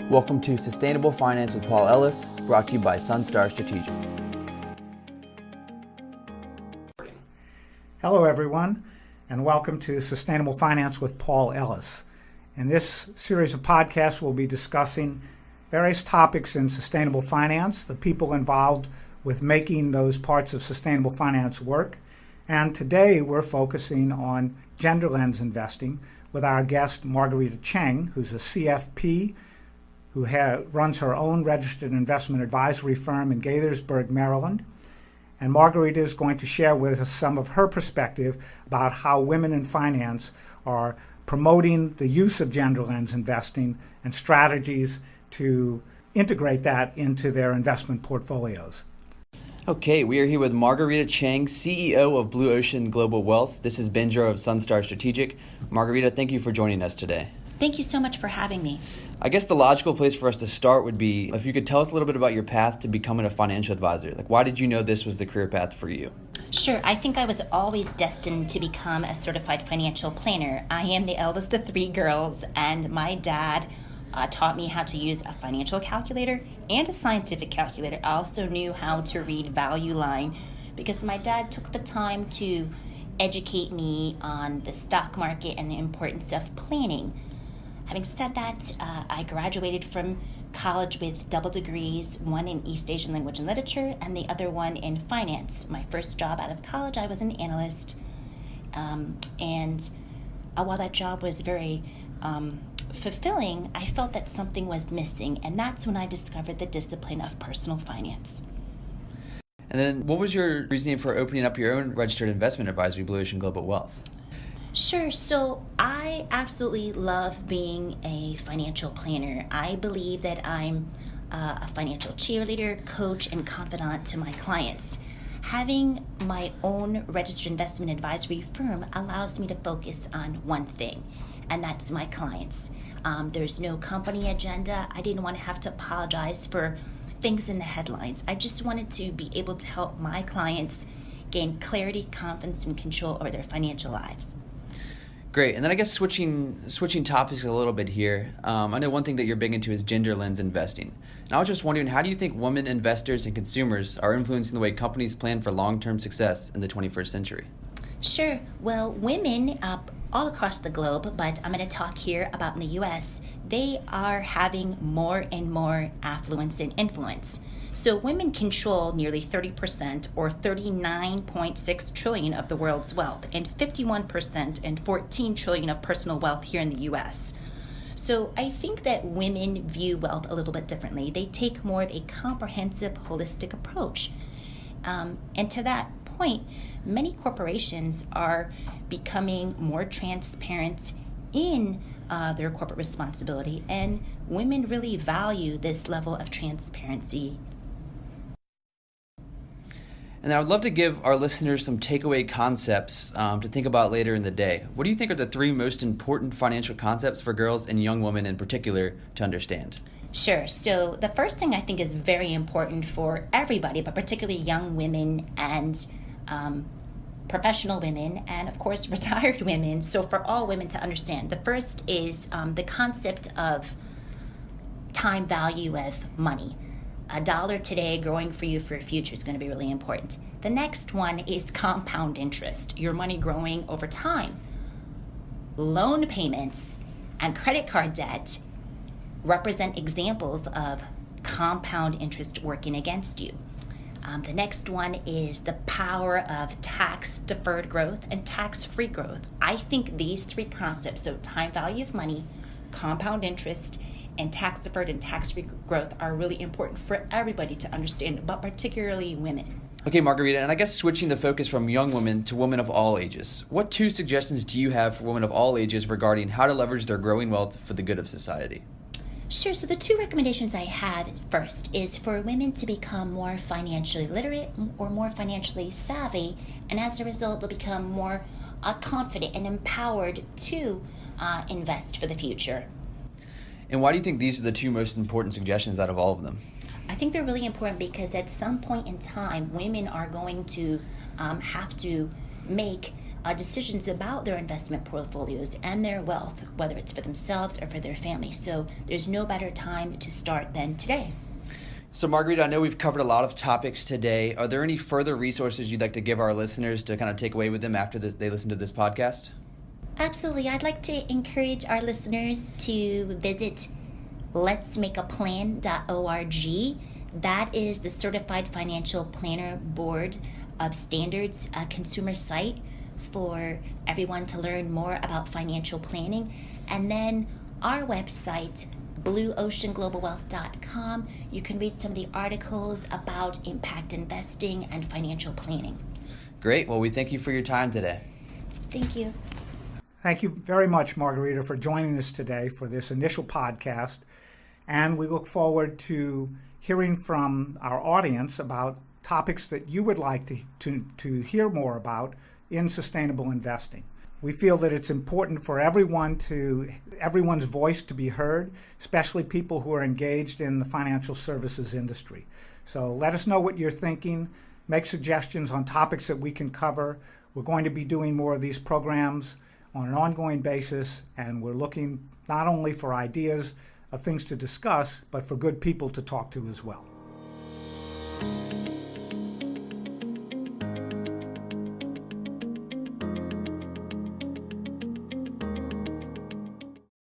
Welcome to Sustainable Finance with Paul Ellis, brought to you by Sunstar Strategic. Hello everyone, and welcome to Sustainable Finance with Paul Ellis. In this series of podcasts, we'll be discussing various topics in sustainable finance, the people involved with making those parts of sustainable finance work. And today we're focusing on GenderLens Investing with our guest Margarita Chang, who's a CFP who runs her own registered investment advisory firm in Gaithersburg, Maryland. And Margarita is going to share with us some of her perspective about how women in finance are promoting the use of GenderLens investing and strategies to integrate that into their investment portfolios. Okay, we are here with Margarita Chang, CEO of Blue Ocean Global Wealth. This is Benjo of Sunstar Strategic. Margarita, thank you for joining us today. Thank you so much for having me. I guess the logical place for us to start would be if you could tell us a little bit about your path to becoming a financial advisor. Why did you know this was the career path for you? Sure. I think I was always destined to become a certified financial planner. I am the eldest of three girls, and my dad taught me how to use a financial calculator and a scientific calculator. I also knew how to read value line because my dad took the time to educate me on the stock market and the importance of planning. Having said that, I graduated from college with double degrees, one in East Asian language and literature and the other one in finance. My first job out of college, I was an analyst. And while that job was very fulfilling, I felt that something was missing. And that's when I discovered the discipline of personal finance. And then what was your reasoning for opening up your own registered investment advisory, Blue Ocean Global Wealth? Sure. So I absolutely love being a financial planner. I believe that I'm a financial cheerleader, coach, and confidant to my clients. Having my own registered investment advisory firm allows me to focus on one thing, and that's my clients. There's no company agenda. I didn't want to have to apologize for things in the headlines. I just wanted to be able to help my clients gain clarity, confidence, and control over their financial lives. Great. And then I guess switching topics a little bit here, I know one thing that you're big into is GenderLens investing. And I was just wondering, how do you think women investors and consumers are influencing the way companies plan for long-term success in the 21st century? Sure. Well, women all across the globe, but I'm going to talk here about in the U.S., they are having more and more affluence and influence. So women control nearly 30% or 39.6 trillion of the world's wealth and 51% and 14 trillion of personal wealth here in the US. So I think that women view wealth a little bit differently. They take more of a comprehensive, holistic approach. And to that point, many corporations are becoming more transparent in their corporate responsibility, and women really value this level of transparency. And I would love to give our listeners some takeaway concepts to think about later in the day. What do you think are the three most important financial concepts for girls and young women in particular to understand? Sure. So the first thing I think is very important for everybody, but particularly young women and professional women and, of course, retired women. So for all women to understand, the first is the concept of time value of money. $1 today growing for you for your future is going to be really important. The next one is compound interest, your money growing over time. Loan payments and credit card debt represent examples of compound interest working against you. The next one is the power of tax-deferred growth and tax-free growth. I think these three concepts, so time value of money, compound interest, and tax-deferred and tax-free growth are really important for everybody to understand, but particularly women. Okay, Margarita, and I guess switching the focus from young women to women of all ages, what two suggestions do you have for women of all ages regarding how to leverage their growing wealth for the good of society? Sure. So the two recommendations I have first is for women to become more financially literate or more financially savvy, and as a result, they'll become more confident and empowered to invest for the future. And why do you think these are the two most important suggestions out of all of them? I think they're really important because at some point in time, women are going to have to make decisions about their investment portfolios and their wealth, whether it's for themselves or for their family. So there's no better time to start than today. So Margarita, I know we've covered a lot of topics today. Are there any further resources you'd like to give our listeners to kind of take away with them after they listen to this podcast? Absolutely. I'd like to encourage our listeners to visit letsmakeaplan.org. That is the Certified Financial Planner Board of Standards consumer site for everyone to learn more about financial planning. And then our website, blueoceanglobalwealth.com, you can read some of the articles about impact investing and financial planning. Great. Well, we thank you for your time today. Thank you. Thank you very much, Margarita, for joining us today for this initial podcast. And we look forward to hearing from our audience about topics that you would like to hear more about in sustainable investing. We feel that it's important for everyone's voice to be heard, especially people who are engaged in the financial services industry. So let us know what you're thinking. Make suggestions on topics that we can cover. We're going to be doing more of these programs on an ongoing basis, and we're looking not only for ideas of things to discuss, but for good people to talk to as well.